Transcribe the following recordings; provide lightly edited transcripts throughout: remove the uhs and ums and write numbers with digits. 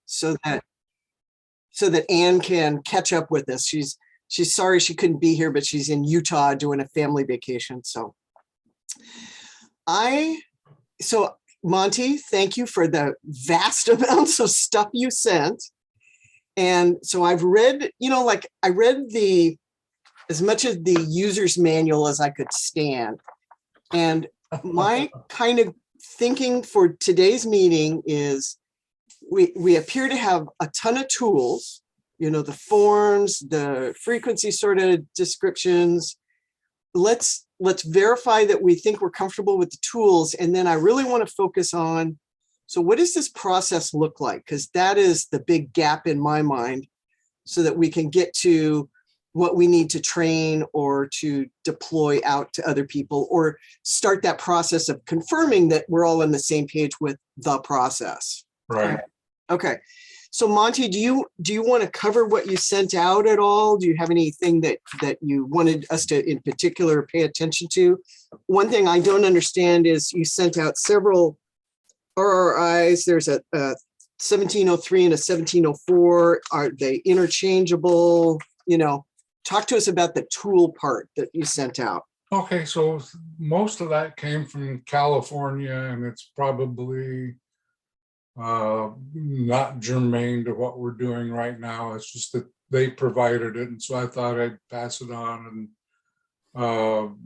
so that Anne can catch up with us. She's sorry she couldn't be here, but she's in Utah doing a family vacation. So Monty, thank you for the vast amounts of stuff you sent. And so I've read, I read as much of the user's manual as I could stand. And my kind of thinking for today's meeting is we appear to have a ton of tools, the forms, the frequency sort of descriptions. Let's verify that we think we're comfortable with the tools. And then I really want to focus on, so what does this process look like? Because that is the big gap in my mind, so that we can get to what we need to train or to deploy out to other people, or start that process of confirming that we're all on the same page with the process. Right. Okay. So Monty, do you want to cover what you sent out at all? Do you have anything that you wanted us to in particular pay attention to? One thing I don't understand is you sent out several RRIs. There's a 1703 and a 1704. Are they interchangeable? Talk to us about the tool part that you sent out. Okay, so most of that came from California, and it's probably not germane to what we're doing right now. It's just that they provided it, and so I thought I'd pass it on. And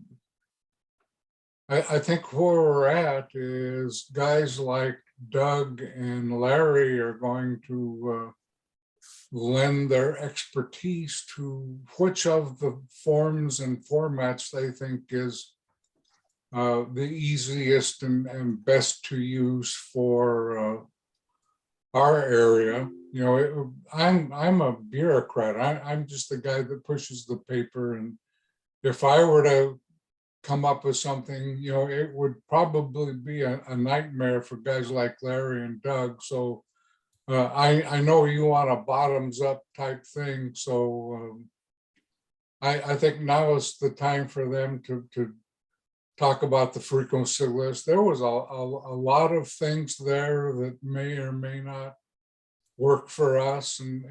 I think where we're at is guys like Doug and Larry are going to lend their expertise to which of the forms and formats they think is the easiest and best to use for our area. I'm a bureaucrat. I'm just the guy that pushes the paper, and if I were to come up with something, it would probably be a nightmare for guys like Larry and Doug. So I know you want a bottoms up type thing. So I think now is the time for them to talk about the frequency list. There was a lot of things there that may or may not work for us. And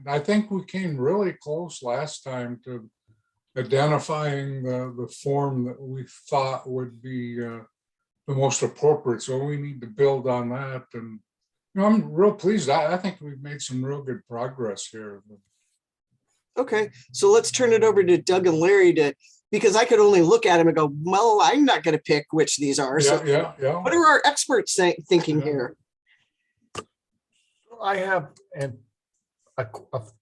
I think we came really close last time to identifying the form that we thought would be the most appropriate. So we need to build on that. And I'm real pleased. I think we've made some real good progress here. Okay, so let's turn it over to Doug and Larry because I could only look at them and go, well, I'm not going to pick which these are. Yeah, so yeah. What are our experts thinking here? I have a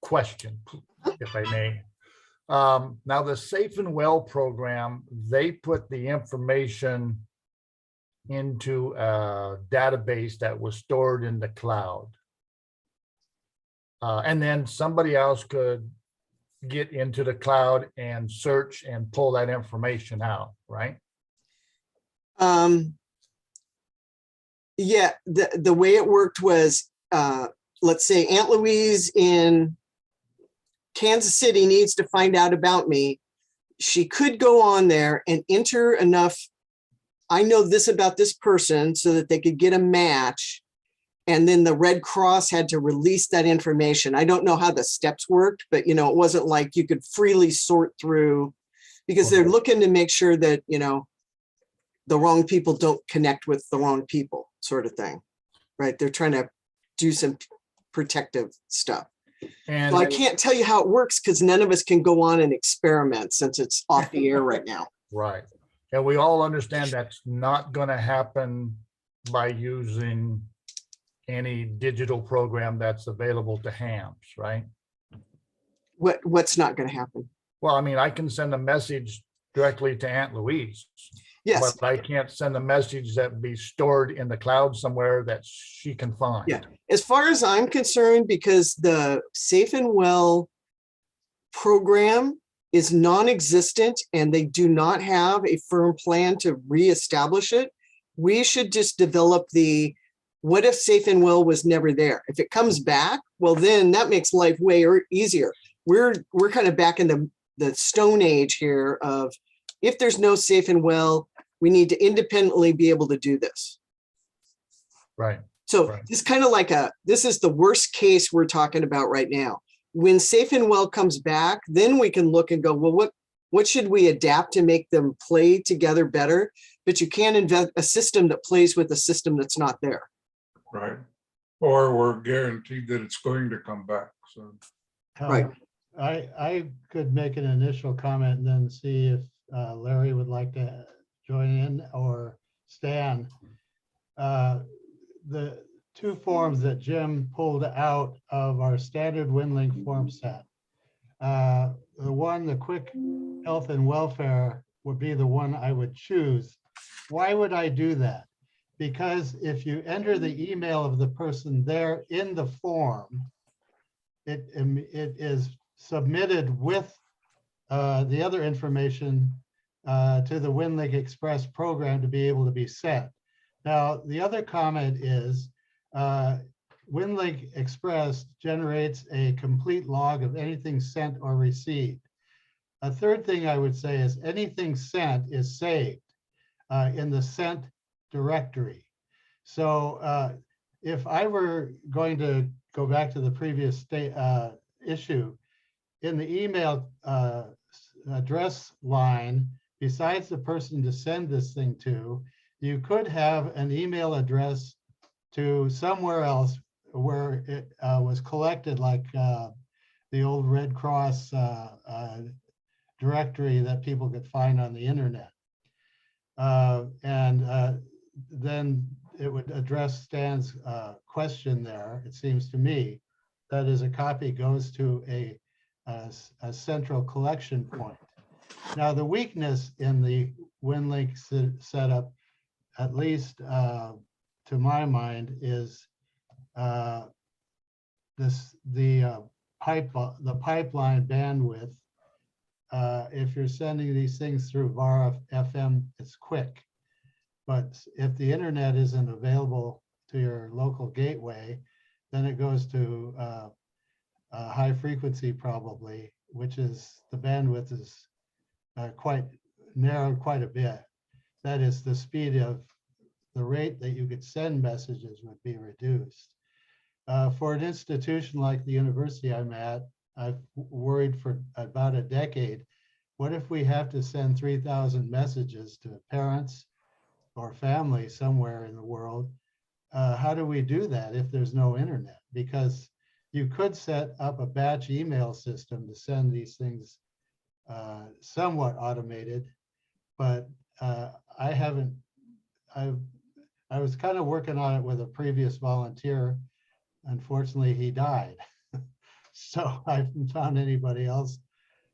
question, if I may. Now, the Safe and Well program, they put the information into a database that was stored in the cloud. And then somebody else could get into the cloud and search and pull that information out, right? Yeah, the way it worked was, let's say Aunt Louise in Kansas City needs to find out about me. She could go on there and enter enough, I know this about this person, so that they could get a match. And then the Red Cross had to release that information. I don't know how the steps worked, but it wasn't like you could freely sort through, because they're looking to make sure that, the wrong people don't connect with the wrong people, sort of thing, right? They're trying to do some protective stuff. And so I can't tell you how it works because none of us can go on and experiment since it's off the air right now. Right. And we all understand that's not going to happen by using any digital program that's available to hams, right? What's not going to happen? Well, I mean, I can send a message directly to Aunt Louise. Yes. But I can't send a message that be stored in the cloud somewhere that she can find. Yeah. As far as I'm concerned, because the Safe and Well program is non-existent and they do not have a firm plan to reestablish it, we should just develop what if Safe and Well was never there? If it comes back, well, then that makes life way easier. We're kind of back in the Stone Age here of, if there's no Safe and Well, we need to independently be able to do this. Right. So Right. it's kind of like this is the worst case we're talking about right now. When Safe and Well comes back, then we can look and go, well, what should we adapt to make them play together better? But you can't invent a system that plays with a system that's not there. Right. Or we're guaranteed that it's going to come back, so. Right. I could make an initial comment and then see if Larry would like to join in, or Stan. The two forms that Jim pulled out of our standard WinLink form set. The quick health and welfare would be the one I would choose. Why would I do that? Because if you enter the email of the person there in the form, it is submitted with the other information to the WinLink Express program to be able to be sent. Now, the other comment is WinLink Express generates a complete log of anything sent or received. A third thing I would say is anything sent is saved in the sent directory. So if I were going to go back to the previous issue, in the email address line, besides the person to send this thing to, you could have an email address to somewhere else where it was collected, like the old Red Cross directory that people could find on the internet. Then it would address Stan's question there, it seems to me. That is, a copy goes to a central collection point. Now, the weakness in the WinLink setup, at least to my mind, is the pipeline bandwidth. If you're sending these things through VAR FM, it's quick. But if the internet isn't available to your local gateway, then it goes to high frequency probably, which is the bandwidth is quite narrowed quite a bit. That is, the speed of the rate that you could send messages would be reduced. For an institution like the university I'm at, I've worried for about a decade, what if we have to send 3,000 messages to parents or family somewhere in the world? How do we do that if there's no internet? Because you could set up a batch email system to send these things somewhat automated, but I was kind of working on it with a previous volunteer. Unfortunately, he died. So I haven't found anybody else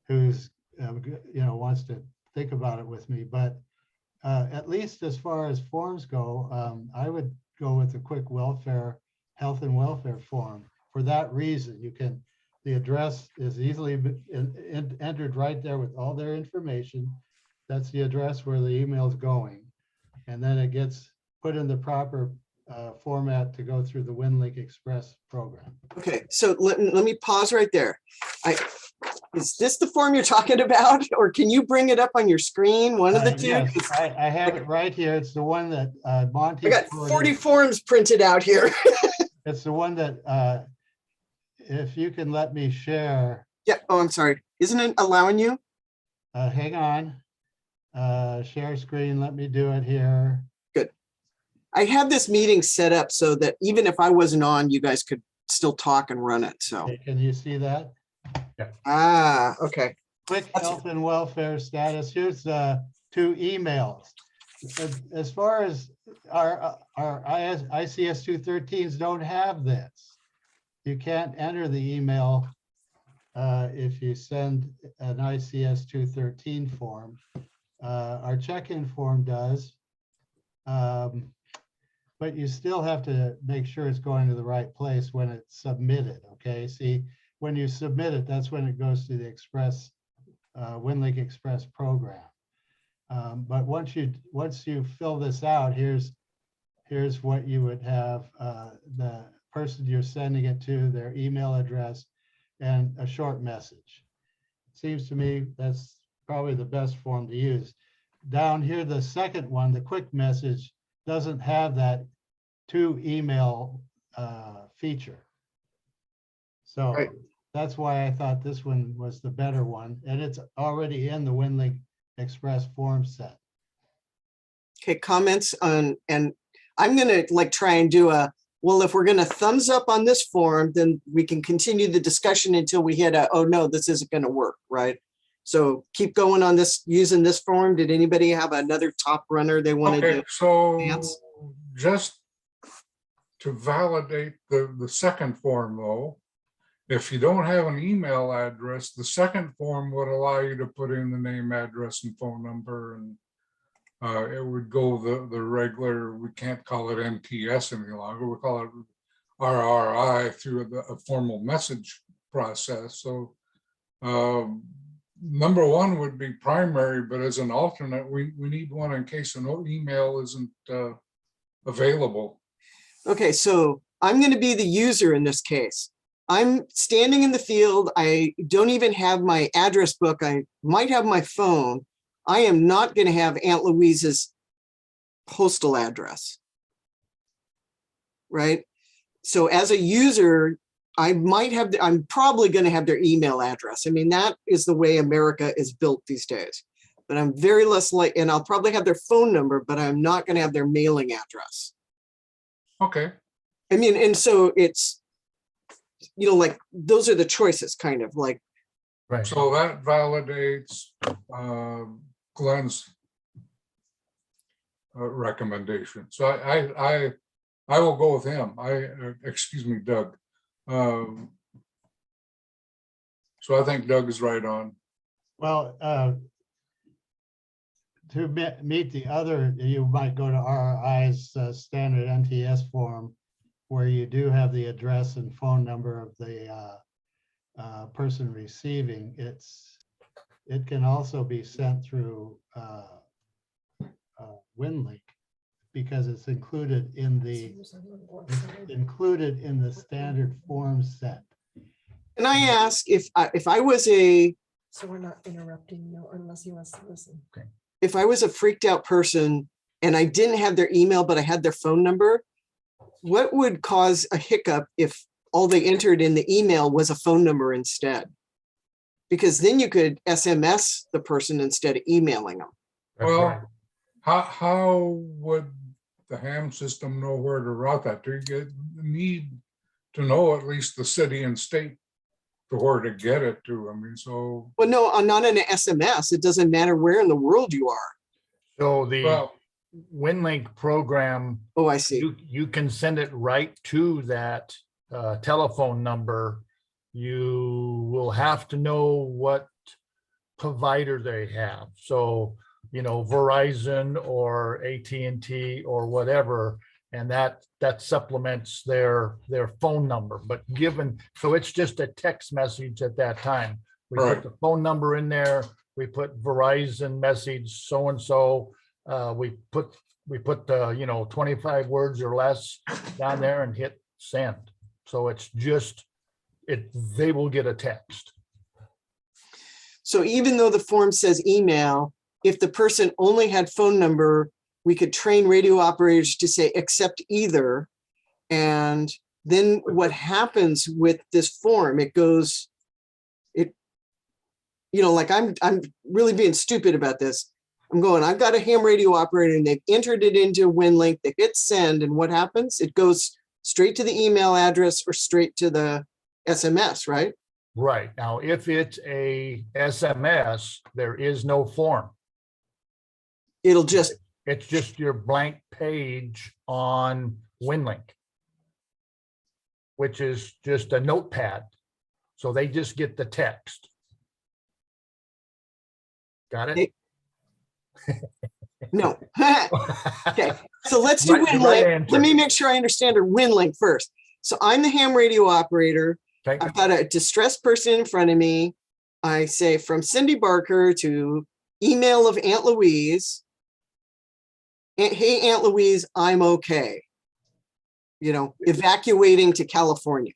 who's, wants to think about it with me. But at least as far as forms go, I would go with the quick health and welfare form. For that reason, the address is easily entered right there with all their information. That's the address where the email is going. And then it gets put in the proper format to go through the WinLink Express program. Okay, so let me pause right there. Is this the form you're talking about, or can you bring it up on your screen? One of the two? Yes, I have it right here. It's the one that Monty. I got 40 forms printed out here. It's the one that, if you can let me share. Yeah, oh, I'm sorry. Isn't it allowing you? Hang on. Share screen, let me do it here. Good. I have this meeting set up so that even if I wasn't on, you guys could still talk and run it, so. Okay, can you see that? Ah, okay. Quick health and welfare status. Here's the 2 emails. As far as our ICS 213s don't have this. You can't enter the email if you send an ICS 213 form. Our check-in form does, but you still have to make sure it's going to the right place when it's submitted, okay? See, when you submit it, that's when it goes to the Express, WinLink Express program. But once you fill this out, here's what you would have, the person you're sending it to, their email address, and a short message. Seems to me that's probably the best form to use. Down here, the second one, the quick message, doesn't have that to email feature. So Right. that's why I thought this one was the better one, and it's already in the WinLink Express form set. Okay, comments on, and I'm gonna like try and do a, well, if we're gonna thumbs up on this form, then we can continue the discussion until we hit a, oh no, this isn't gonna work, right? So keep going on this, using this form. Did anybody have another top runner they wanted Okay, to? so Vance? just to validate the second form though, if you don't have an email address, the second form would allow you to put in the name, address, and phone number, and it would go the regular, we can't call it MTS any longer, we call it RRI through a formal message process. So number one would be primary, but as an alternate, we need one in case an email isn't available. Okay, so I'm gonna be the user in this case. I'm standing in the field. I don't even have my address book. I might have my phone. I am not gonna have Aunt Louise's postal address. Right? So as a user, I might have, I'm probably gonna have their email address. I mean, that is the way America is built these days. But I'm very less like, and I'll probably have their phone number, but I'm not gonna have their mailing address. Okay, I mean, and so it's, you know, like, those are the choices, kind of like, Right. so that validates Glenn's recommendation. So I will go with him. Excuse me, Doug. So I think Doug is right on. Well, to meet the other, you might go to RRI's standard NTS form, where you do have the address and phone number of the person receiving. It can also be sent through WinLink, because it's included in the standard form set. and I ask if I was a, So we're not interrupting, no, unless he wants to listen. if I was a freaked out person and I didn't have their email, but I had their phone number, what would cause a hiccup if all they entered in the email was a phone number instead? Because then you could SMS the person instead of emailing them. That's Well, right. how would the ham system know where to route that? Do you need to know at least the city and state to where to get it to? I mean, so, Well, no, not an SMS. It doesn't matter where in the world you are. So the well, WinLink program, Oh, I see. you can send it right to that telephone number. You will have to know what provider they have. So, you know, Verizon or AT&T or whatever, and that supplements their phone number. But given, so it's just a text message at that time. We Right. put the phone number in there. We put Verizon message so-and-so. We put the 25 words or less down there and hit send. So it's just, they will get a text. So even though the form says email, if the person only had phone number, we could train radio operators to say accept either. And then what happens with this form, it goes, like I'm really being stupid about this. I'm going, I've got a ham radio operator and they've entered it into WinLink, they hit send, and what happens? It goes straight to the email address or straight to the SMS, right? Right. Now, if it's a SMS, there is no form. It'll just, It's just your blank page on WinLink, which is just a notepad. So they just get the text. Got it? no. Okay, so let's do Right- the right WinLink. answer. Let me make sure I understand our WinLink first. So I'm the ham radio operator. Okay. I've got a distressed person in front of me. I say from Cindy Barker to email of Aunt Louise. Hey, Aunt Louise, I'm okay. Evacuating to California.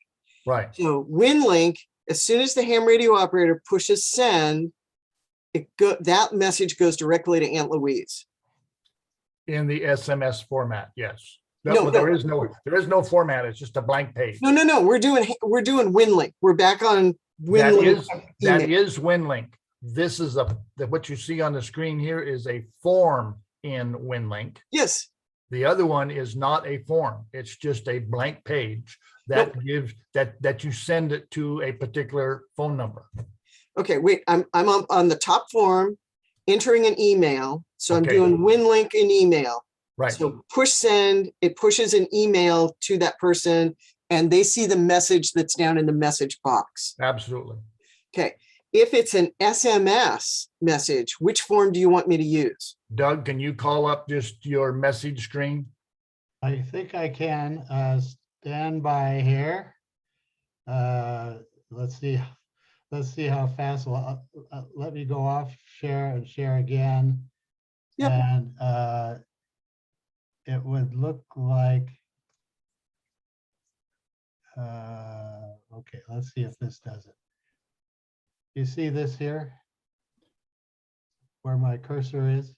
Right. So WinLink, as soon as the ham radio operator pushes send, that message goes directly to Aunt Louise. In the SMS format, yes. No, There is no format. It's just a blank page. no, we're doing WinLink. We're back on That WinLink. is WinLink. This is what you see on the screen here is a form in WinLink. Yes, The other one is not a form. It's just a blank page that gives that you send it to a particular phone number. okay, wait, I'm on the top form, entering an email. So I'm Okay. doing WinLink in email. Right. So push send, it pushes an email to that person and they see the message that's down in the message box. Absolutely. Okay, if it's an SMS message, which form do you want me to use? Doug, can you call up just your message screen? I think I can stand by here. Let's see how fast. Let me go off share and share again. Yep. And it would look like, okay, let's see if this does it. You see this here? Where my cursor is?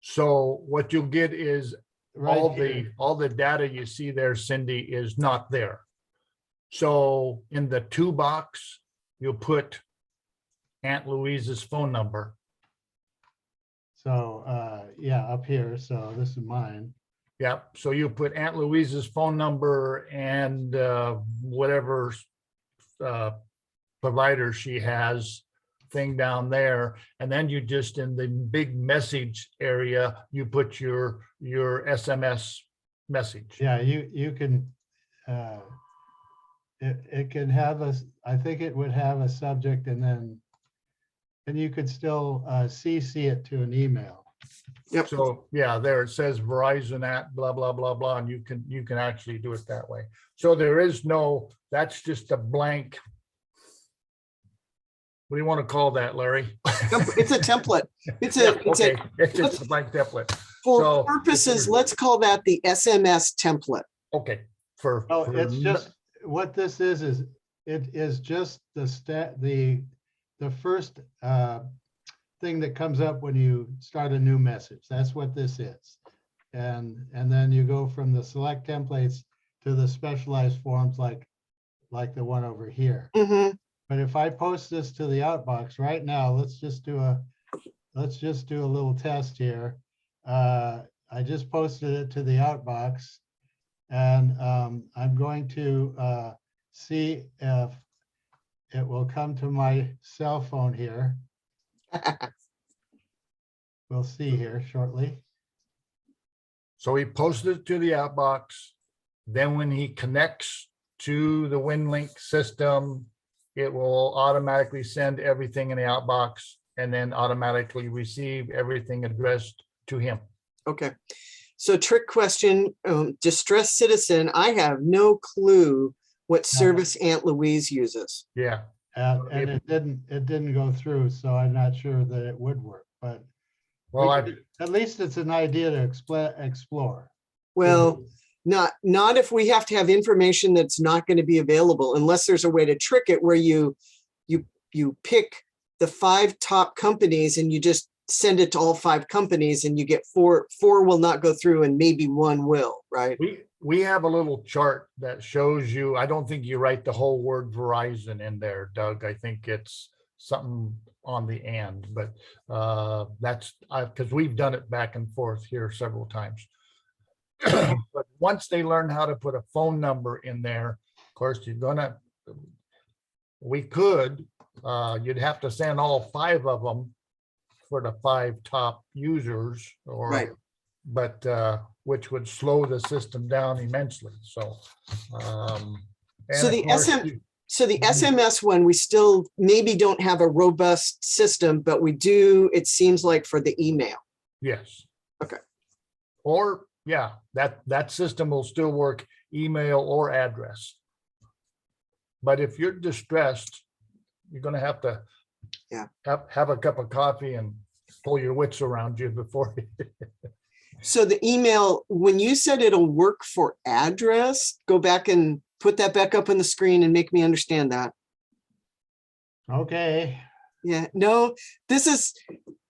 So what you'll get is Right all here. the data you see there, Cindy, is not there. So in the to box, you'll put Aunt Louise's phone number. So, yeah, up here. So this is mine. Yep. So you put Aunt Louise's phone number and whatever provider she has thing down there. And then you just in the big message area, you put your SMS message. Yeah, you can, it can have a, I think it would have a subject and you could still CC it to an email. Yep. So yeah, there it says Verizon at blah, blah, blah, blah, and you can actually do it that way. So there is no, that's just a blank. What do you want to call that, Larry? It's a template. It's Yeah, a, okay, it's just a blank template. for So- purposes, let's call that the SMS template. Okay, for. Oh, for it's n- just, what this is it is just the first thing that comes up when you start a new message. That's what this is. And then you go from the select templates to the specialized forms like the one over here. Mhm. But if I post this to the outbox right now, let's just do a little test here. I just posted it to the outbox and I'm going to see if it will come to my cell phone here. We'll see here shortly. So he posted it to the outbox. Then when he connects to the WinLink system, it will automatically send everything in the outbox and then automatically receive everything addressed to him. Okay. So trick question, distressed citizen, I have no clue what service Aunt Louise uses. Yeah, And it didn't go through, so I'm not sure that it would work, but well, at least it's an idea to explore. Well, not if we have to have information that's not going to be available, unless there's a way to trick it where you pick the 5 top companies and you just send it to all 5 companies and you get 4 will not go through and maybe 1 will, right? we have a little chart that shows you, I don't think you write the whole word Verizon in there, Doug. I think it's something on the end, but that's because we've done it back and forth here several times. But once they learn how to put a phone number in there, of course, we could, you'd have to send all 5 of them for the 5 top users or, Right. but which would slow the system down immensely. So, and So of the course, So the SMS one, we still maybe don't have a robust system, but we do, it seems like, for the email. yes. Okay. Or, yeah, that system will still work email or address. But if you're distressed, you're gonna have to have a cup of coffee and pull your wits around you before. So the email, when you said it'll work for address, go back and put that back up on the screen and make me understand that. Okay, Yeah, no, these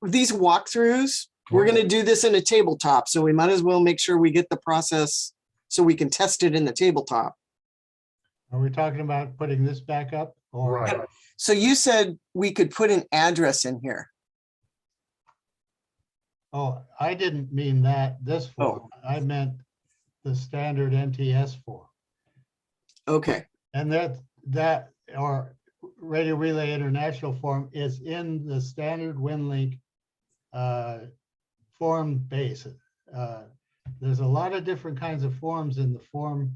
walkthroughs, we're going to do this in a tabletop, so we might as well make sure we get the process so we can test it in the tabletop. Are we talking about putting this back up? Or Right. So you said we could put an address in here. Oh, I didn't mean that, this form. I meant the standard NTS form. Okay, And that, or Radio Relay International form is in the standard WinLink form base. There's a lot of different kinds of forms in the form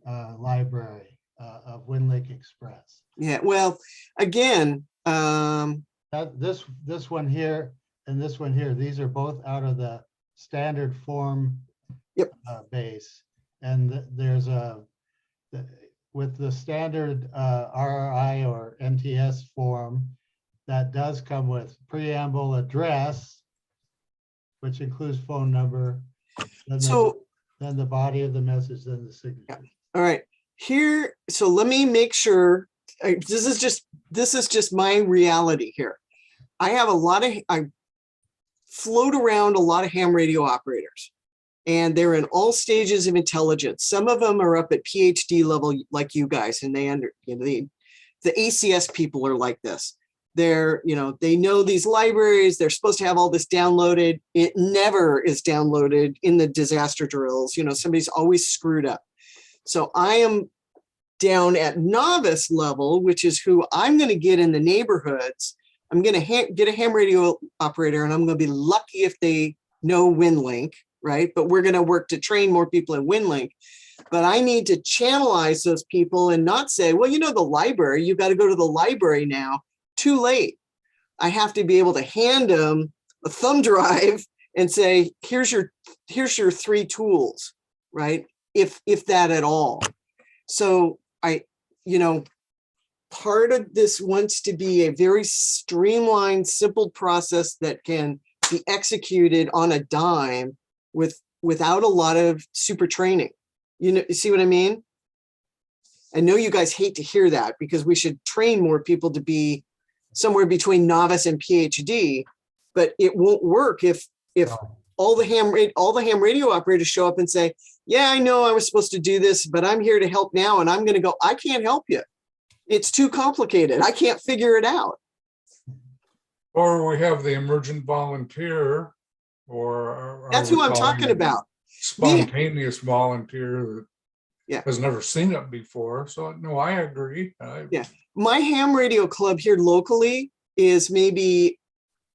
library of WinLink Express. yeah, well, again, This one here and this one here, these are both out of the standard form Yep. Base. And there's with the standard RRI or NTS form, that does come with preamble address, which includes phone number. so, Then the body of the message, then the signature. all right, here, so let me make sure, this is just my reality here. I float around a lot of ham radio operators, and they're in all stages of intelligence. Some of them are up at PhD level like you guys, and the ACS people are like this. They know these libraries, they're supposed to have all this downloaded. It never is downloaded in the disaster drills. Somebody's always screwed up. So I am down at novice level, which is who I'm going to get in the neighborhoods. I'm going to get a ham radio operator, and I'm going to be lucky if they know WinLink, right? But we're going to work to train more people in WinLink. But I need to channelize those people and not say, well, the library, you got to go to the library now. Too late. I have to be able to hand them a thumb drive and say, here's your 3 tools, right? If that at all. So part of this wants to be a very streamlined, simple process that can be executed on a dime without a lot of super training. You see what I mean? I know you guys hate to hear that, because we should train more people to be somewhere between novice and PhD, but it won't work if all the ham radio operators show up and say, yeah, I know I was supposed to do this, but I'm here to help now. And I'm going to go, I can't help you. It's too complicated. I can't figure it out. Or we have the emergent volunteer, or. That's who I'm talking about. Spontaneous volunteer that Yeah. has never seen it before. So no, I agree. Yeah. My ham radio club here locally is maybe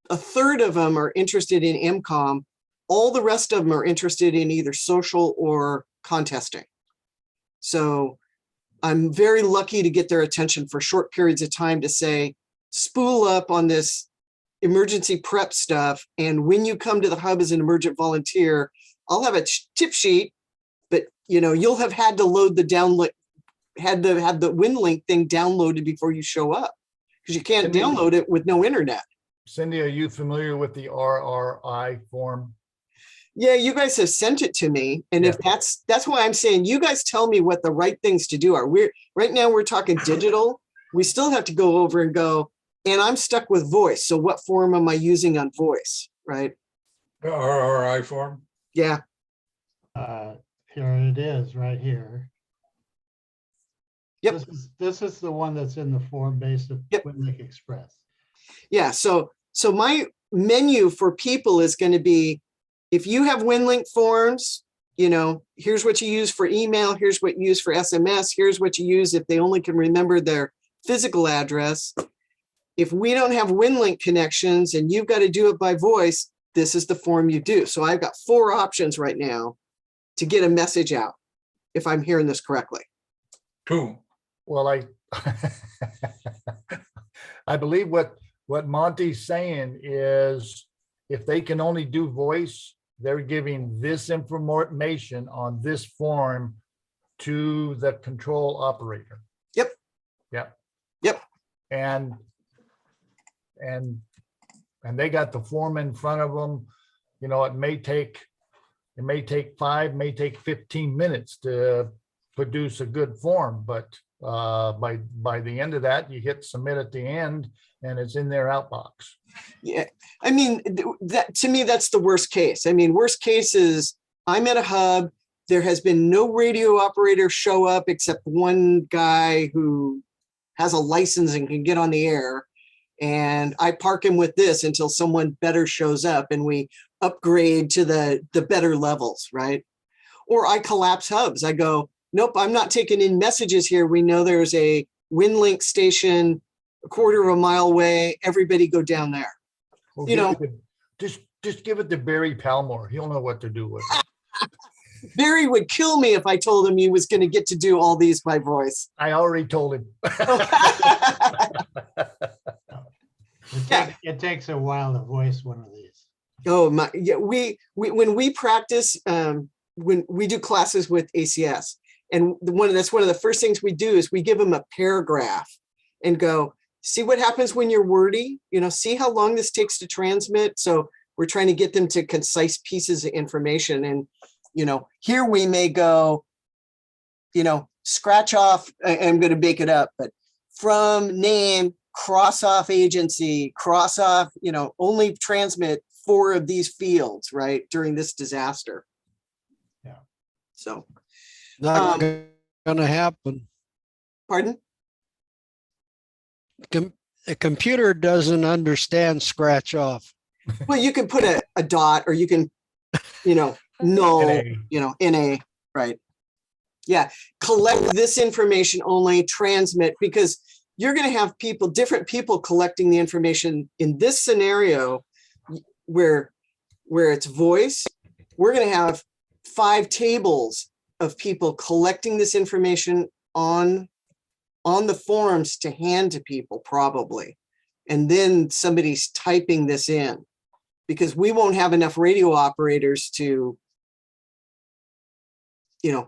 a third of them are interested in MCOM. All the rest of them are interested in either social or contesting. So I'm very lucky to get their attention for short periods of time to say, spool up on this emergency prep stuff. And when you come to the hub as an emergent volunteer, I'll have a tip sheet, but you'll have had to load the download, had to have the WinLink thing downloaded before you show up, because you can't download it with no internet. Cindy, are you familiar with the RRI form? Yeah, you guys have sent it to me. And if that's why I'm saying, you guys tell me what the right things to do are. Right now we're talking digital. We still have to go over and go, and I'm stuck with voice. So what form am I using on voice, right? The RRI form. Yeah. Here it is, right here. Yep. This is the one that's in the form base of Yep. WinLink Express. Yeah. So my menu for people is going to be, if you have WinLink forms, here's what you use for email. Here's what you use for SMS. Here's what you use if they only can remember their physical address. If we don't have WinLink connections and you've got to do it by voice, this is the form you do. So I've got 4 options right now to get a message out, if I'm hearing this correctly. 2. Well, I believe what Monty's saying is, if they can only do voice, they're giving this information on this form to the control operator. Yep. Yep. Yep. And they got the form in front of them. It may take 5, may take 15 minutes to produce a good form, but by the end of that, you hit submit at the end and it's in their outbox. Yeah. I mean, that to me, that's the worst case. I mean, worst case is I'm at a hub, there has been no radio operator show up except one guy who has a license and can get on the air. And I park him with this until someone better shows up and we upgrade to the better levels, right? Or I collapse hubs. I go, nope, I'm not taking in messages here. We know there's a WinLink station a quarter of a mile away. Everybody go down there. Well, You give know- it to- Just give it to Barry Palmore. He'll know what to do with it. Barry would kill me if I told him he was going to get to do all these by voice. I already told him. Yeah. It takes a while to voice one of these. Oh my, yeah, we when we practice, when we do classes with ACS, and that's one of the first things we do is we give them a paragraph and go, see what happens when you're wordy, see how long this takes to transmit. So we're trying to get them to concise pieces of information. And, here we may go, scratch off, I'm going to make it up, but from name, cross off agency, cross off, only transmit 4 of these fields, right, during this disaster. Yeah. So, Not gonna happen. pardon? A computer doesn't understand scratch off. Well, you can put a dot or you can, null, NA. NA, right? Yeah, collect this information only, transmit, because you're going to have different people collecting the information in this scenario where it's voice. We're going to have 5 tables of people collecting this information on the forums to hand to people probably. And then somebody's typing this in because we won't have enough radio operators to,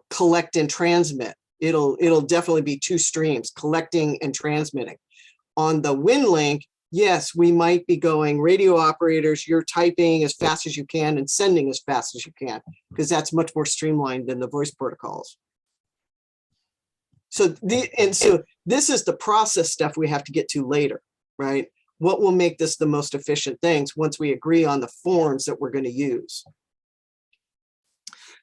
collect and transmit. It'll definitely be 2 streams, collecting and transmitting. On the WinLink, yes, we might be going radio operators, you're typing as fast as you can and sending as fast as you can, because that's much more streamlined than the voice protocols. So this is the process stuff we have to get to later, right? What will make this the most efficient things once we agree on the forms that we're going to use?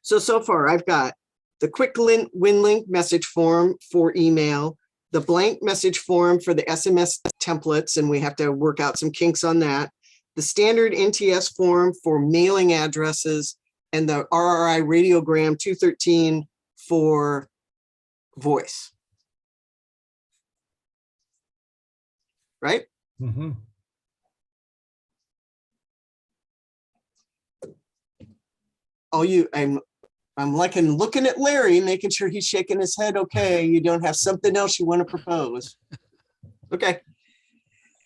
So far I've got the quick WinLink message form for email, the blank message form for the SMS templates, and we have to work out some kinks on that, the standard NTS form for mailing addresses, and the RRI radiogram 213 for voice. Right? Mhm. I'm looking at Larry, making sure he's shaking his head. Okay, you don't have something else you want to propose. Okay.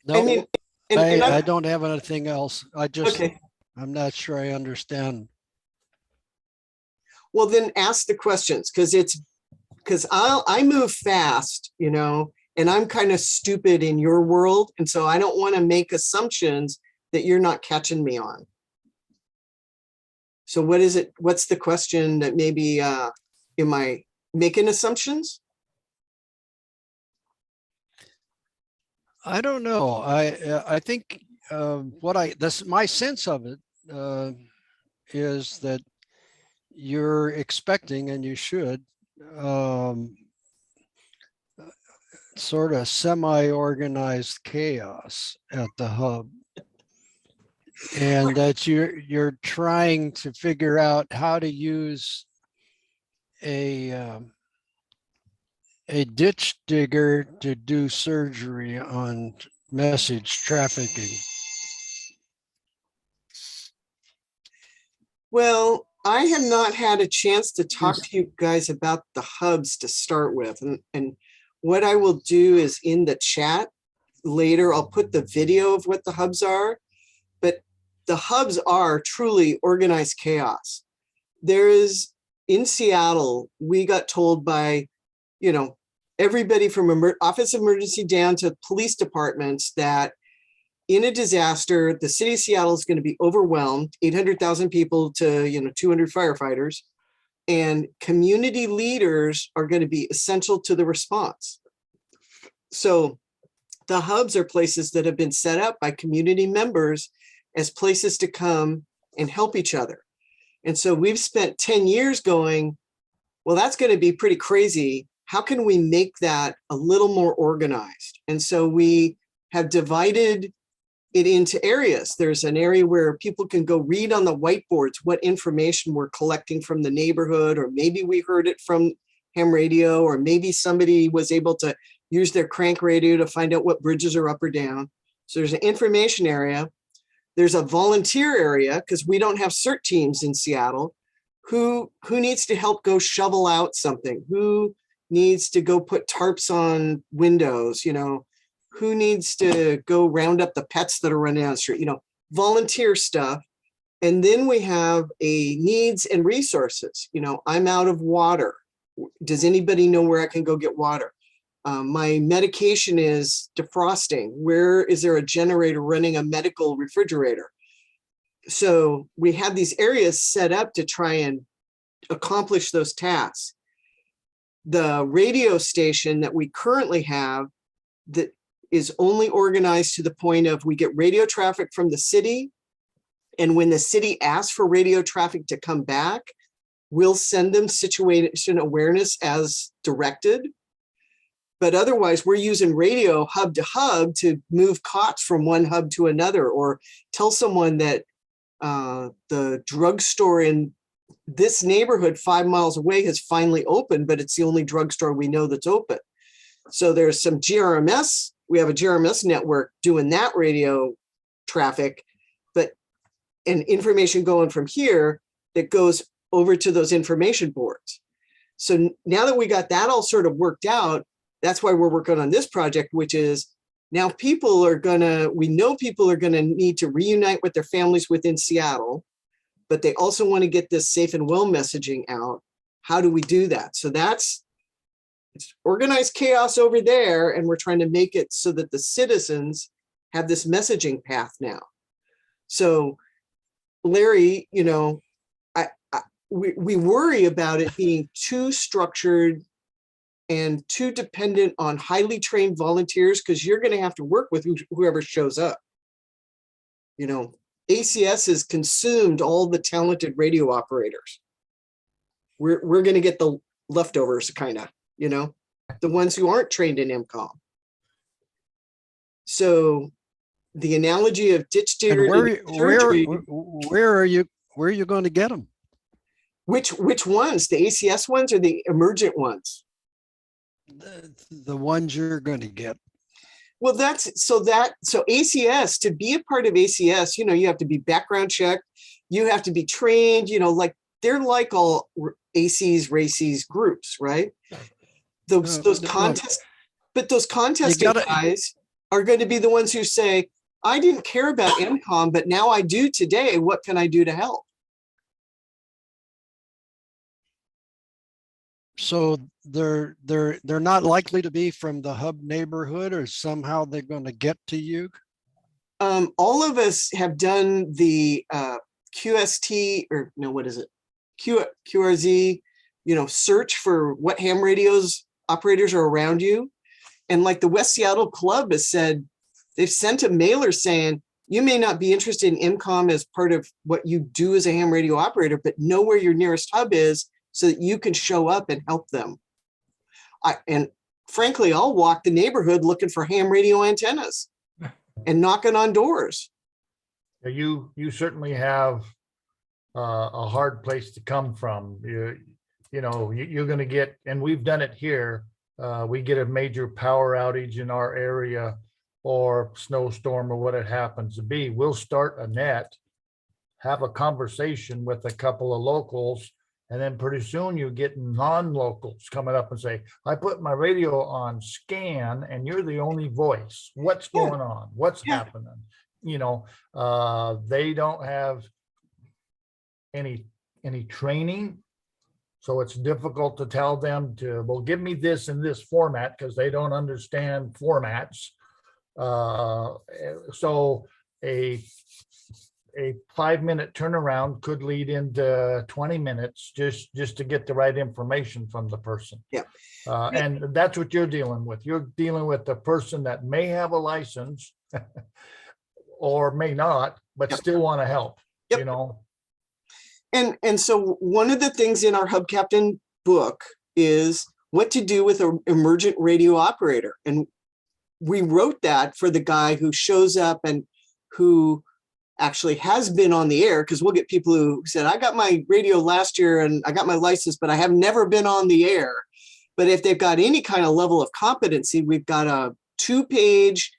No, and I don't have anything else. okay. I'm not sure I understand. Well, then ask the questions because I move fast, and I'm kind of stupid in your world. And so I don't want to make assumptions that you're not catching me on. So what is it? What's the question that maybe, am I making assumptions? I don't know. I think my sense of it is that you're expecting, and you should, sort of semi-organized chaos at the hub. And that you're trying to figure out how to use a ditch digger to do surgery on message trafficking. Well, I have not had a chance to talk to you guys about the hubs to start with. And what I will do is in the chat later, I'll put the video of what the hubs are. But the hubs are truly organized chaos. There is, in Seattle, we got told by, everybody from Office of Emergency down to police departments that in a disaster, the city of Seattle is going to be overwhelmed, 800,000 people to, 200 firefighters, and community leaders are going to be essential to the response. So the hubs are places that have been set up by community members as places to come and help each other. And so we've spent 10 years going, well, that's going to be pretty crazy. How can we make that a little more organized? And so we have divided it into areas. There's an area where people can go read on the whiteboards what information we're collecting from the neighborhood, or maybe we heard it from ham radio, or maybe somebody was able to use their crank radio to find out what bridges are up or down. So there's an information area. There's a volunteer area, because we don't have CERT teams in Seattle. Who needs to help go shovel out something? Who needs to go put tarps on windows? You know, who needs to go round up the pets that are running down the street? You know, volunteer stuff. And then we have a needs and resources. You know, I'm out of water. Does anybody know where I can go get water? My medication is defrosting. Where is there a generator running a medical refrigerator? So we have these areas set up to try and accomplish those tasks. The radio station that we currently have that is only organized to the point of we get radio traffic from the city. And when the city asks for radio traffic to come back, we'll send them situation awareness as directed. But otherwise, we're using radio hub to hub to move cots from one hub to another, or tell someone that the drugstore in this neighborhood 5 miles away has finally opened, but it's the only drugstore we know that's open. So there's some GRMS. We have a GRMS network doing that radio traffic, but and information going from here that goes over to those information boards. So now that we got that all sort of worked out, that's why we're working on this project, which is now we know people are gonna need to reunite with their families within Seattle, but they also want to get this safe and well messaging out. How do we do that? So it's organized chaos over there, and we're trying to make it so that the citizens have this messaging path now. So Larry, you know, we worry about it being too structured and too dependent on highly trained volunteers, because you're going to have to work with whoever shows up. You know, ACS has consumed all the talented radio operators. We're going to get the leftovers, kind of, you know, the ones who aren't trained in MCOM. So the analogy of ditch And digger where, to surgery, where are you going to get them? which ones, the ACS ones or the emergent ones? The ones you're going to get. Well, so ACS, to be a part of ACS, you know, you have to be background checked, you have to be trained, you know, like they're like all ACs, RACs groups, right? Those No. contests, but those contesting gotta- guys are going to be the ones who say, I didn't care about MCOM, but now I do today. What can I do to help? So they're not likely to be from the hub neighborhood, or somehow they're going to get to you. All of us have done the QST, or no, what is it? QRZ, you know, search for what ham radios operators are around you. And like the West Seattle Club has said, they've sent a mailer saying, you may not be interested in MCOM as part of what you do as a ham radio operator, but know where your nearest hub is so that you can show up and help them. And frankly, I'll walk the neighborhood looking for ham radio antennas and knocking on doors. You certainly have a hard place to come from. You're going to get, and we've done it here. We get a major power outage in our area or snowstorm or what it happens to be. We'll start a net, have a conversation with a couple of locals, and then pretty soon you get non-locals coming up and say, I put my radio on scan and you're the only voice. What's going on? What's happening? You know, they don't have any training. So it's difficult to tell them to, well, give me this in this format, because they don't understand formats. So a 5-minute turnaround could lead into 20 minutes just to get the right information from the person. Yeah. And that's what you're dealing with. You're dealing with the person that may have a license or may not, but Yep. still want to help, Yep. you know? And so one of the things in our Hub Captain book is what to do with an emergent radio operator. And we wrote that for the guy who shows up and who actually has been on the air, because we'll get people who said, I got my radio last year and I got my license, but I have never been on the air. But if they've got any kind of level of competency, we've got a 2-page,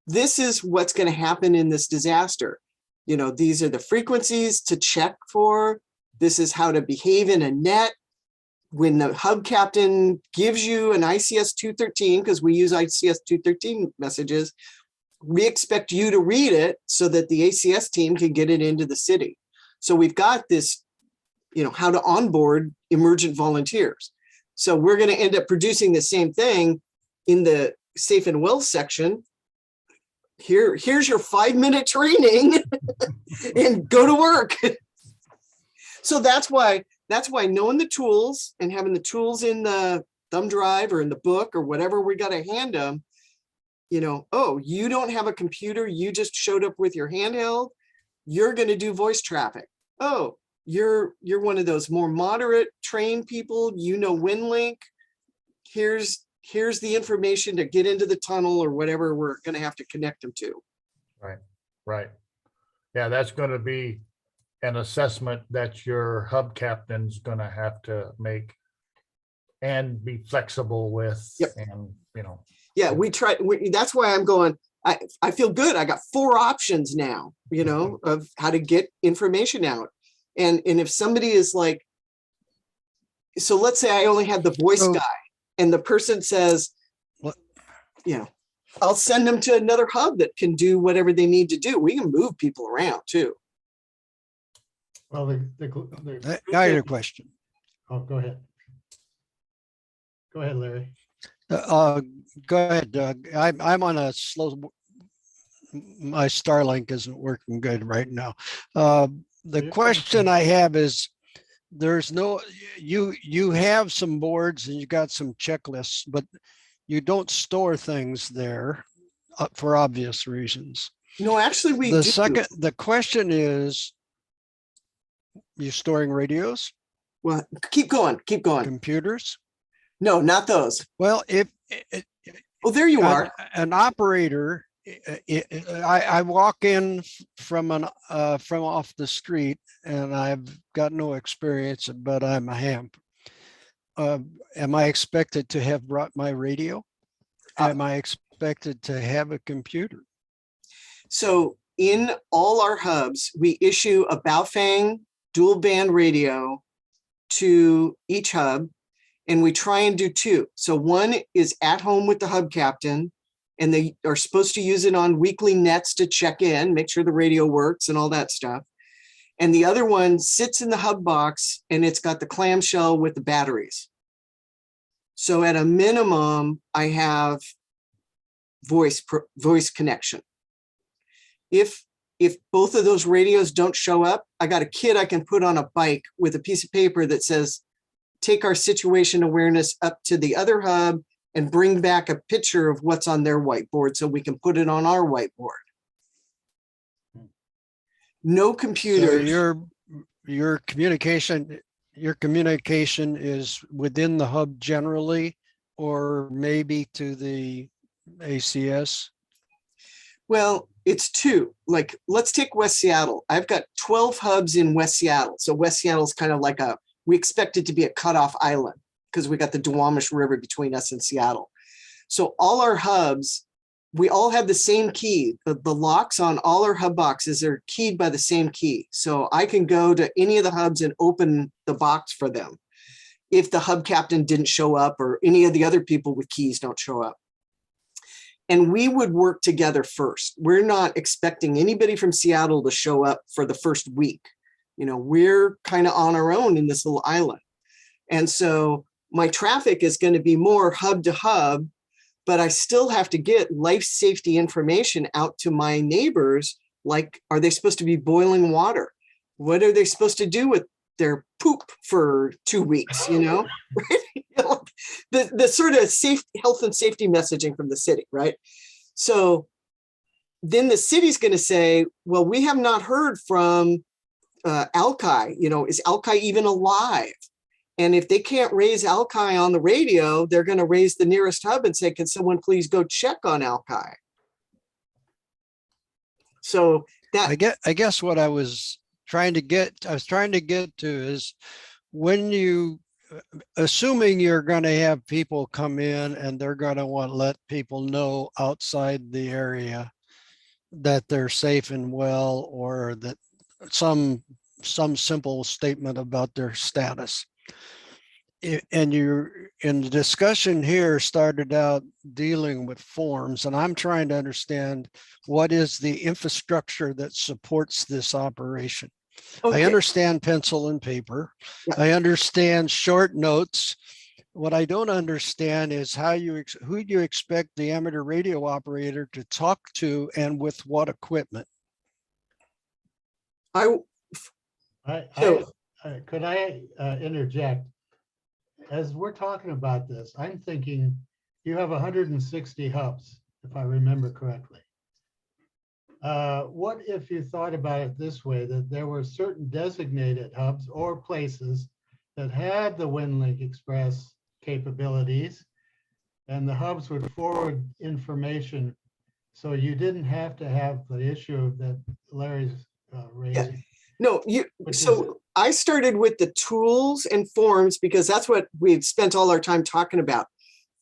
this is what's going to happen in this disaster. You know, these are the frequencies to check for. This is how to behave in a net. When the Hub Captain gives you an ICS 213, because we use ICS 213 messages, we expect you to read it so that the ACS team can get it into the city. So we've got this, you know, how to onboard emergent volunteers. So we're going to end up producing the same thing in the Safe and Well section. Here's your 5-minute training and go to work. So that's why knowing the tools and having the tools in the thumb drive or in the book or whatever we got to hand them, you know, oh, you don't have a computer, you just showed up with your handheld, you're going to do voice traffic. Oh, you're one of those more moderate trained people, you know, WinLink. Here's the information to get into the tunnel or whatever we're going to have to connect them to. Right. Yeah, that's going to be an assessment that your Hub Captain's going to have to make and be flexible with. Yep. And, you know. Yeah, that's why I'm going, I feel good. I got 4 options now, you know, of how to get information out. And if somebody is like, so let's say I only have the voice So- guy and the person says, What- you know, I'll send them to another hub that can do whatever they need to do. We can move people around too. Well, I got your question. Oh, go ahead. Go ahead, Larry. Go ahead, Doug. I'm on a slow, my Starlink isn't working good right now. The You're question I have is, there's no, you have some boards and you got some checklists, but you don't store things there for obvious reasons. No, actually we do. The question is, you storing radios, Well, keep going. computers? No, not those. Well, if Oh, there you are. an operator, I walk in from off the street and I've got no experience, but I'm a ham. Am I expected to have brought my radio? Am I expected to have a computer? So in all our hubs, we issue a Baofeng dual band radio to each hub, and we try and do 2. So one is at home with the Hub Captain, and they are supposed to use it on weekly nets to check in, make sure the radio works and all that stuff. And the other one sits in the hub box and it's got the clamshell with the batteries. So at a minimum, I have voice connection. If both of those radios don't show up, I got a kid I can put on a bike with a piece of paper that says, take our situation awareness up to the other hub and bring back a picture of what's on their whiteboard so we can put it on our whiteboard. No So computers. your communication is within the hub generally, or maybe to the ACS? Well, it's 2. Like, let's take West Seattle. I've got 12 hubs in West Seattle. So West Seattle's kind of like we expect it to be a cutoff island because we got the Duwamish River between us and Seattle. So all our hubs, we all have the same key. The locks on all our hub boxes are keyed by the same key. So I can go to any of the hubs and open the box for them if the Hub Captain didn't show up or any of the other people with keys don't show up. And we would work together first. We're not expecting anybody from Seattle to show up for the first week. You know, we're kind of on our own in this little island. And so my traffic is going to be more hub to hub, but I still have to get life safety information out to my neighbors. Like, are they supposed to be boiling water? What are they supposed to do with their poop for 2 weeks, you know? The sort of health and safety messaging from the city, right? So then the city's going to say, well, we have not heard from Alki, is Alki even alive? And if they can't raise Alki on the radio, they're going to raise the nearest hub and say, can someone please go check on Alki? So that, I guess what I was trying to get to is when you, assuming you're going to have people come in and they're going to want to let people know outside the area that they're safe and well, or that some simple statement about their status. And you're in the discussion here started out dealing with forms, and I'm trying to understand what is the infrastructure that supports this operation. I okay, understand pencil and paper. Yeah. I understand short notes. What I don't understand is who you expect the amateur radio operator to talk to and with what equipment. so- Could I interject? As we're talking about this, I'm thinking you have 160 hubs, if I remember correctly. What if you thought about it this way, that there were certain designated hubs or places that had the WinLink Express capabilities, and the hubs would forward information, so you didn't have to have the issue that Larry's raising? no, Which is- so I started with the tools and forms because that's what we've spent all our time talking about.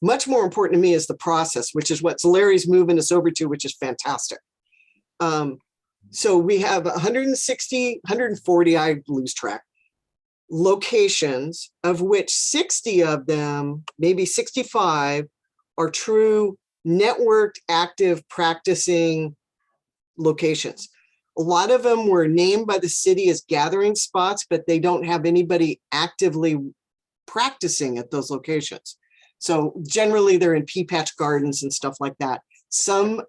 Much more important to me is the process, which is what Larry's moving us over to, which is fantastic. So we have 160, 140, I lose track, locations, of which 60 of them, maybe 65, are true networked, active, practicing locations. A lot of them were named by the city as gathering spots, but they don't have anybody actively practicing at those locations. So generally they're in pea patch gardens and stuff like that. Some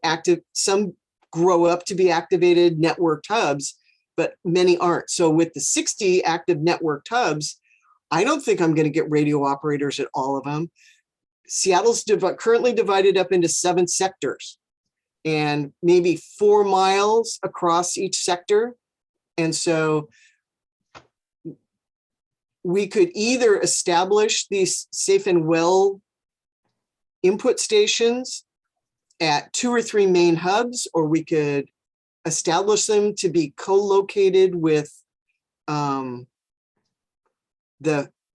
grow up to be activated networked hubs, but many aren't. So with the 60 active networked hubs, I don't think I'm going to get radio operators at all of them. Seattle's currently divided up into 7 sectors and maybe 4 miles across each sector. And so we could either establish these safe and well input stations at 2 or 3 main hubs, or we could establish them to be co-located with the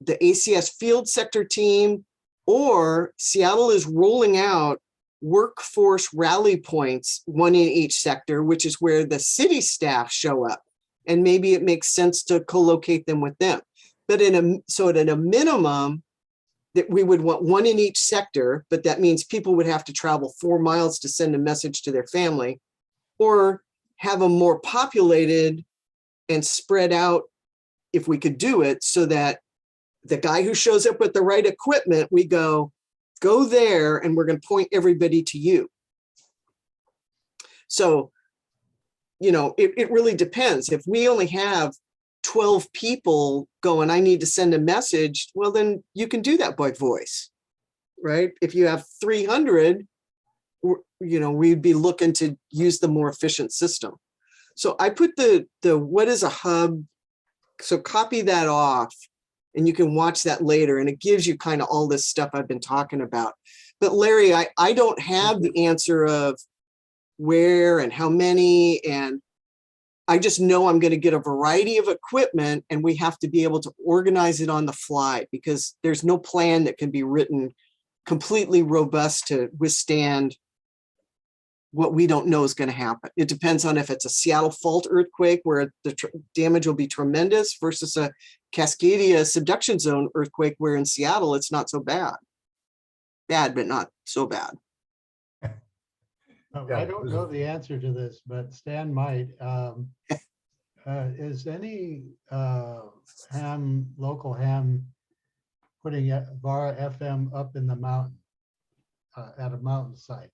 ACS field sector team, or Seattle is rolling out workforce rally points, 1 in each sector, which is where the city staff show up. And maybe it makes sense to co-locate them with them. But at a minimum, that we would want 1 in each sector, but that means people would have to travel 4 miles to send a message to their family, or have them more populated and spread out if we could do it, so that the guy who shows up with the right equipment, we go there and we're going to point everybody to you. So, it really depends. If we only have 12 people going, I need to send a message, well, then you can do that by voice, right? If you have 300, we'd be looking to use the more efficient system. So I put the what is a hub, so copy that off and you can watch that later, and it gives you kind of all this stuff I've been talking about. But Larry, I don't have the answer of where and how many, and I just know I'm going to get a variety of equipment, and we have to be able to organize it on the fly, because there's no plan that can be written completely robust to withstand what we don't know is going to happen. It depends on if it's a Seattle fault earthquake where the damage will be tremendous versus a Cascadia subduction zone earthquake where in Seattle it's not so bad. Bad, but not so bad. I don't know the answer to this, but Stan might. Is any local ham putting VARA FM up in the mountain, at a mountain site?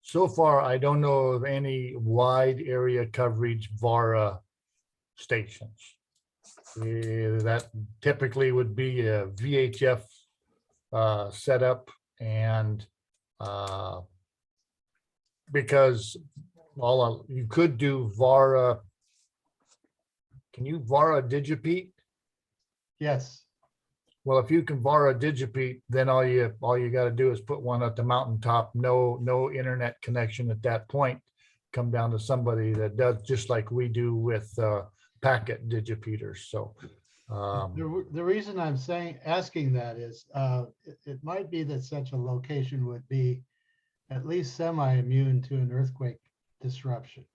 So far, I don't know of any wide area coverage VARA stations. That typically would be a VHF setup, and because you could do VARA can you VARA Digipede? Yes. Well, if you can VARA Digipede, then all you got to do is put one at the mountaintop, no internet connection at that point. Come down to somebody that does just like we do with packet digipeders. So The reason I'm asking that is, it might be that such a location would be at least semi-immune to an earthquake disruption.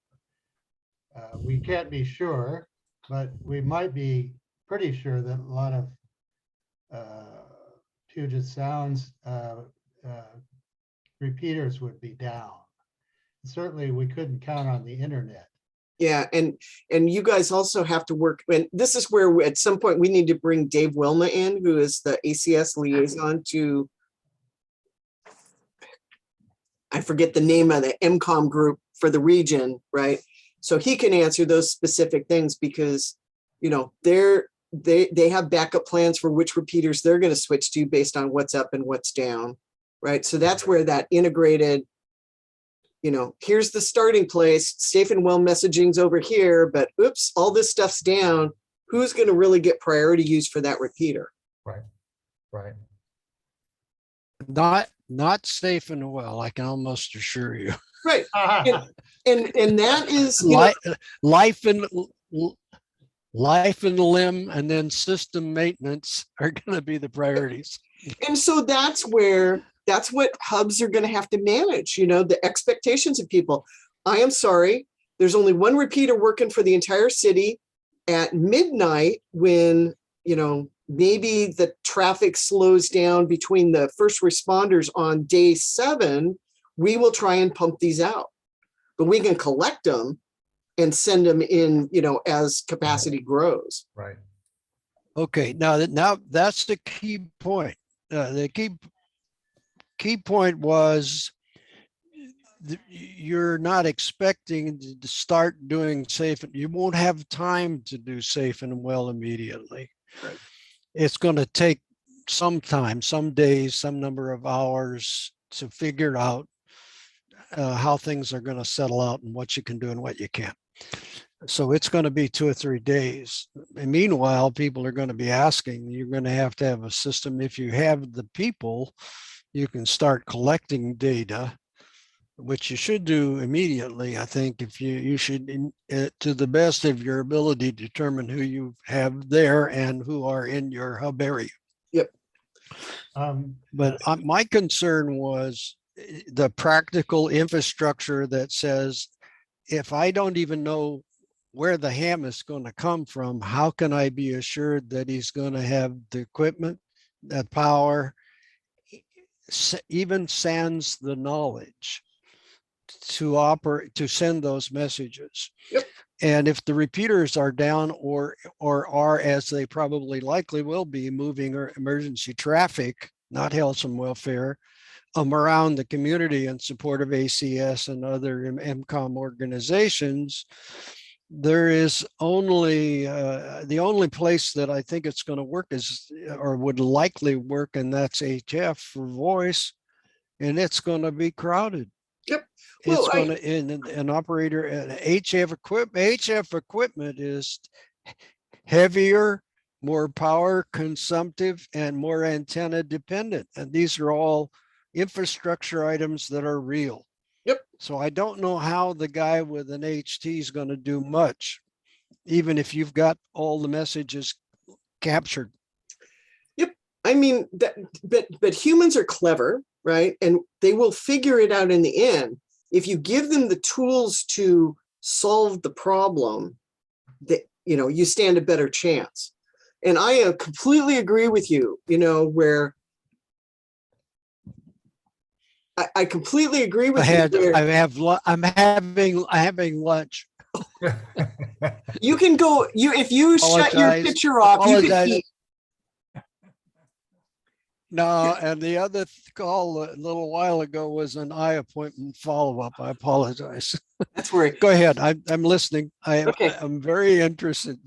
We can't be sure, but we might be pretty sure that a lot of Puget Sound's repeaters would be down. Certainly, we couldn't count on the internet. Yeah, and you guys also have to work, and this is where at some point we need to bring Dave Wilma in, who is the ACS liaison to, I forget the name of the MCOM group for the region, right? So he can answer those specific things because, you know, they have backup plans for which repeaters they're going to switch to based on what's up and what's down, right? So that's where that integrated, you know, here's the starting place, safe and well messaging's over here, but oops, all this stuff's down. Who's going to really get priority use for that repeater? right. Not safe and well, I can almost assure you. Right. And that is, you know, Life and limb and then system maintenance are going to be the priorities. and so that's what hubs are going to have to manage, you know, the expectations of people. I am sorry, there's only one repeater working for the entire city at midnight when, you know, maybe the traffic slows down between the first responders on day 7. We will try and pump these out, but we can collect them and send them in, you know, as capacity grows. Right. Okay, now that's the key point. The key point was you're not expecting to start doing safe. You won't have time to do safe and well immediately. Right. It's going to take some time, some days, some number of hours to figure out how things are going to settle out and what you can do and what you can't. So it's going to be 2 or 3 days. And meanwhile, people are going to be asking, you're going to have a system. If you have the people, you can start collecting data, which you should do immediately. I think if you should, to the best of your ability, determine who you have there and who are in your hub area. But my concern was the practical infrastructure that says, if I don't even know where the ham is going to come from, how can I be assured that he's going to have the equipment, the power, even sans the knowledge to operate, to send those messages? Yep. And if the repeaters are down or are, as they probably likely will be, moving or emergency traffic, not health and welfare, around the community in support of ACS and other MCOM organizations, there is only the only place that I think it's going to work is, or would likely work, and that's HF for voice, and it's going to be crowded. Yep. It's Well, going to, an operator, HF equipment is heavier, more power consumptive, and more antenna dependent. And these are all infrastructure items that are real. Yep. So I don't know how the guy with an HT is going to do much, even if you've got all the messages captured. I mean, but humans are clever, right? And they will figure it out in the end. If you give them the tools to solve the problem, that, you know, you stand a better chance. And I completely agree with you, you know, where I completely agree with you. I'm having lunch. You can go, if you shut your Apologize. picture off, you can Apologize. eat. No, and the other call a little while ago was an eye appointment follow-up. I apologize. That's where, Go ahead. I'm listening. Okay. I'm very interested.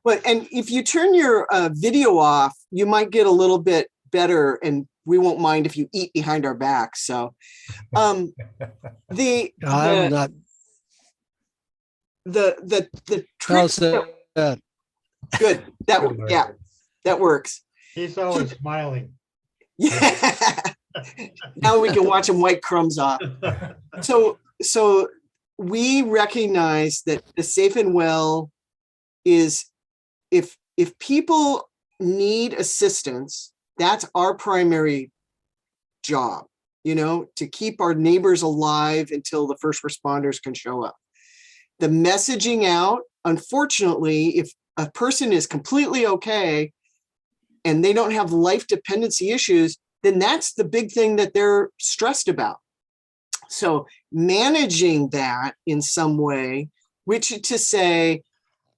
but, and if you turn your video off, you might get a little bit better, and we won't mind if you eat behind our backs. So, I'm not. the trick How's that? Good. That, Good, Larry. yeah, that works. He's always smiling. Yeah. Now we can watch him wipe crumbs off. So we recognize that the safe and well is, if people need assistance, that's our primary job, to keep our neighbors alive until the first responders can show up. The messaging out, unfortunately, if a person is completely okay and they don't have life dependency issues, then that's the big thing that they're stressed about. So managing that in some way, which to say,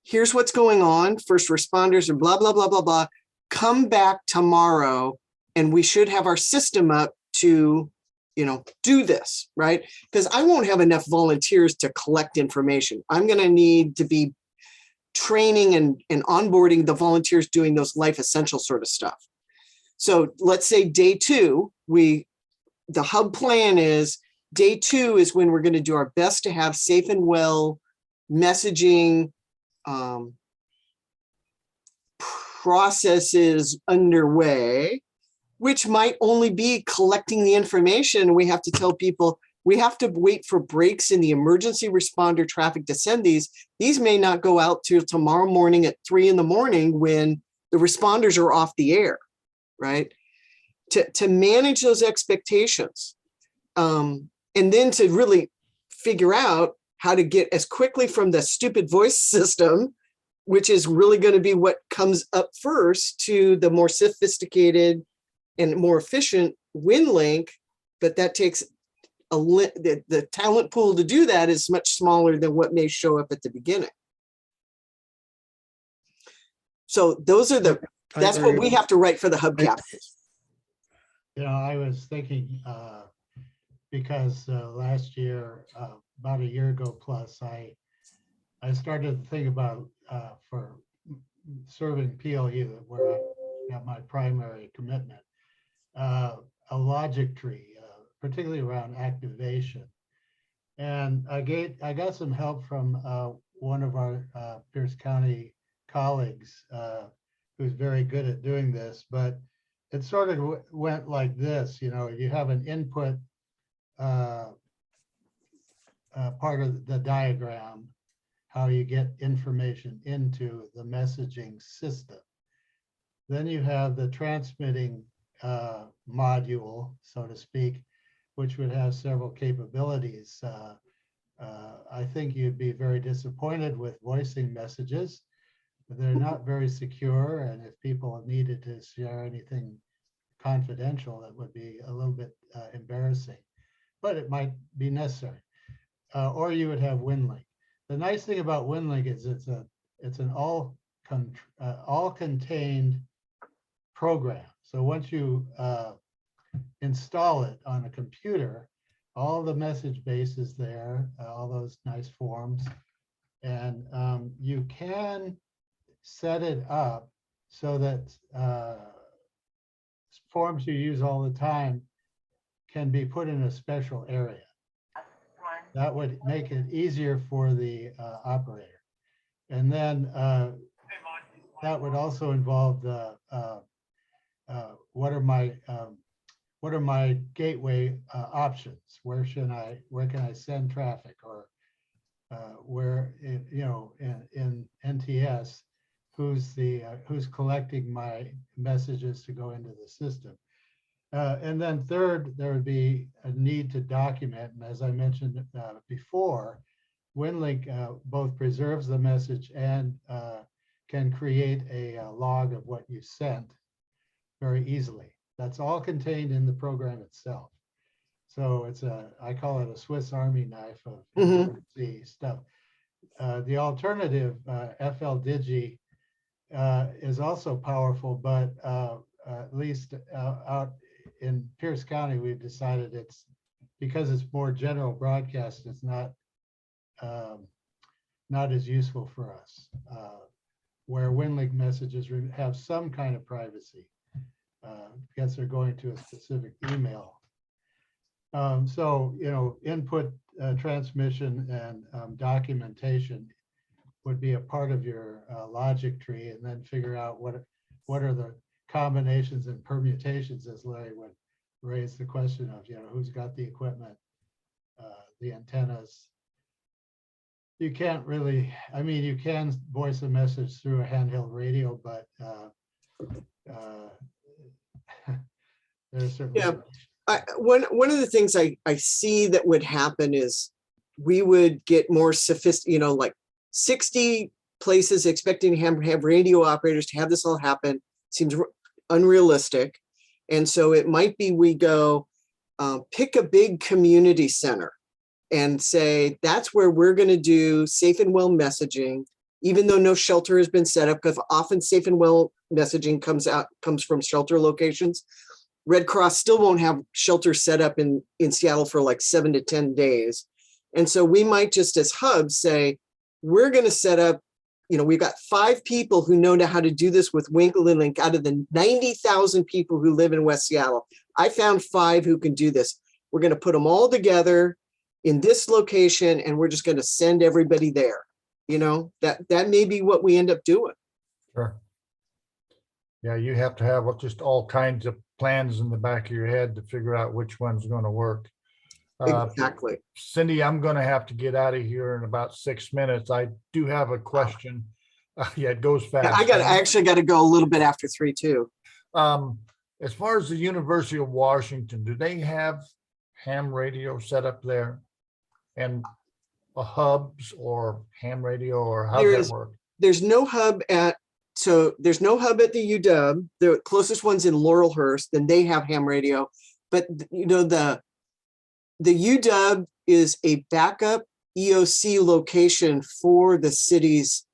here's what's going on, first responders and blah, blah, blah, blah, blah, come back tomorrow and we should have our system up to, do this, right? Because I won't have enough volunteers to collect information. I'm going to need to be training and onboarding the volunteers doing those life essential sort of stuff. So let's say day 2, the hub plan is day 2 is when we're going to do our best to have safe and well messaging processes underway, which might only be collecting the information. We have to tell people we have to wait for breaks in the emergency responder traffic to send these. These may not go out till tomorrow morning at 3 in the morning when the responders are off the air, right? To manage those expectations. And then to really figure out how to get as quickly from the stupid voice system, which is really going to be what comes up first, to the more sophisticated and more efficient WinLink, but that takes the talent pool to do that is much smaller than what may show up at the beginning. So those are that's what we have to write for the hubcaps. I was thinking, because last year, about a year ago plus, I started to think about for serving PLU, where I got my primary commitment, a logic tree, particularly around activation. And I got some help from one of our Pierce County colleagues who's very good at doing this, but it sort of went like this. You have an input part of the diagram, how you get information into the messaging system. Then you have the transmitting module, so to speak, which would have several capabilities. I think you'd be very disappointed with voicing messages. They're not very secure, and if people needed to share anything confidential, it would be a little bit embarrassing, but it might be necessary. Or you would have WinLink. The nice thing about WinLink is it's an all contained program. So once you install it on a computer, all the message base is there, all those nice forms, and you can set it up so that forms you use all the time can be put in a special area. That would make it easier for the operator. And then that would also involve the what are my gateway options? Where can I send traffic, or where in NTS, who's collecting my messages to go into the system. And then third, there would be a need to document. And as I mentioned before, WinLink both preserves the message and can create a log of what you sent very easily. That's all contained in the program itself. So I call it a Swiss Army knife of emergency stuff. The alternative, FLDigi, is also powerful, but at least out in Pierce County, we've decided because it's more general broadcast, it's not as useful for us. Where WinLink messages have some kind of privacy because they're going to a specific email. So input, transmission, and documentation would be a part of your logic tree, and then figure out what are the combinations and permutations, as Larry would raise the question of, who's got the equipment, the antennas. You can't really, you can voice a message through a handheld radio, but there's certainly. Yeah. One of the things I see that would happen is we would get more sophisticated, like 60 places expecting to have radio operators to have this all happen seems unrealistic. And so it might be we go pick a big community center and say, that's where we're going to do safe and well messaging, even though no shelter has been set up, because often safe and well messaging comes from shelter locations. Red Cross still won't have shelter set up in Seattle for like 7 to 10 days. And so we might just as hubs say, we're going to set up, we've got 5 people who know how to do this with Winkle and Link out of the 90,000 people who live in West Seattle. I found 5 who can do this. We're going to put them all together in this location, and we're just going to send everybody there. That may be what we end up doing. Sure. Yeah, you have to have just all kinds of plans in the back of your head to figure out which one's going to work. Exactly. Cindy, I'm going to have to get out of here in about 6 minutes. I do have a question. Yeah, it goes fast. I actually got to go a little bit after 3 too. As far as the University of Washington, do they have ham radio set up there? And hubs or ham radio, or how does that work? There's no hub at the UW. The closest one's in Laurelhurst, and they have ham radio. But the UW is a backup EOC location for the city's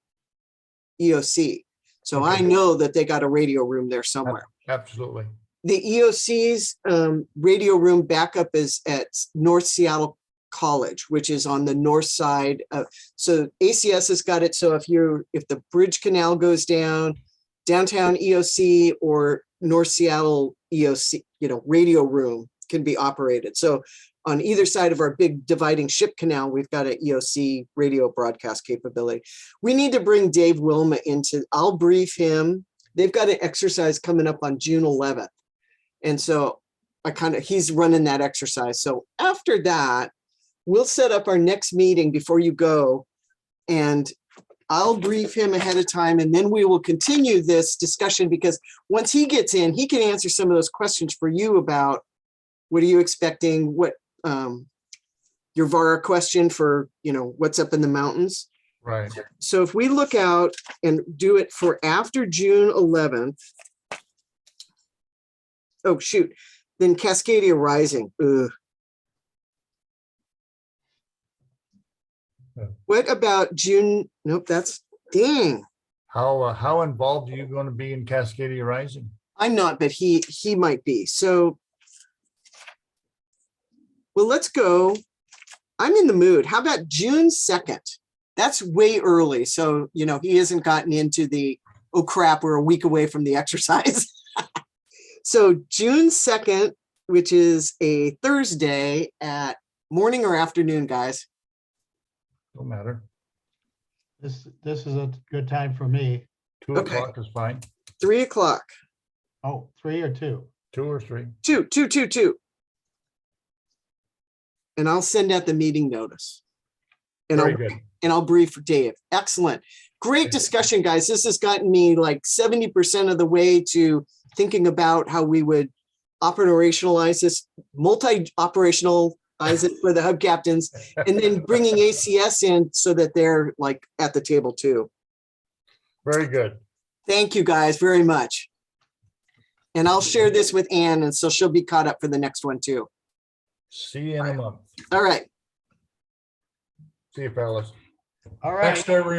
EOC. So I know that they got a radio room there somewhere. Absolutely. The EOC's radio room backup is at North Seattle College, which is on the north side of, so ACS has got it. So if the Bridge Canal goes down, downtown EOC or North Seattle EOC, radio room can be operated. So on either side of our big dividing ship canal, we've got an EOC radio broadcast capability. We need to bring Dave Wilma I'll brief him. They've got an exercise coming up on June 11th. And so he's running that exercise. So after that, we'll set up our next meeting before you go, and I'll brief him ahead of time, and then we will continue this discussion, because once he gets in, he can answer some of those questions for you about what are you expecting, what your VARA question for, what's up in the mountains. Right. So if we look out and do it for after June 11th, oh, shoot, then Cascadia Rising. Ugh. What about June? Nope, that's dang. How involved are you going to be in Cascadia Rising? I'm not, but he might be. So, well, let's go. I'm in the mood. How about June 2nd? That's way early. So, he hasn't gotten into the, oh crap, we're a week away from the exercise. So June 2nd, which is a Thursday, at morning or afternoon, guys? Don't matter. This is a good time for me. 2 Okay. o'clock is fine. 3 o'clock. Oh, 3 or 2? 2 or 3. Two. And I'll send out the meeting notice. And Very good. And I'll brief Dave. Excellent. Great discussion, guys. This has gotten me like 70% of the way to thinking about how we would operationalize this, multi-operationalize it for the hub captains, and then bringing ACS in so that they're like at the table too. Very good. Thank you guys very much. And I'll share this with Ann, and so she'll be caught up for the next one too. See you in a month. All right. See you, fellas. All right. Next, everyone.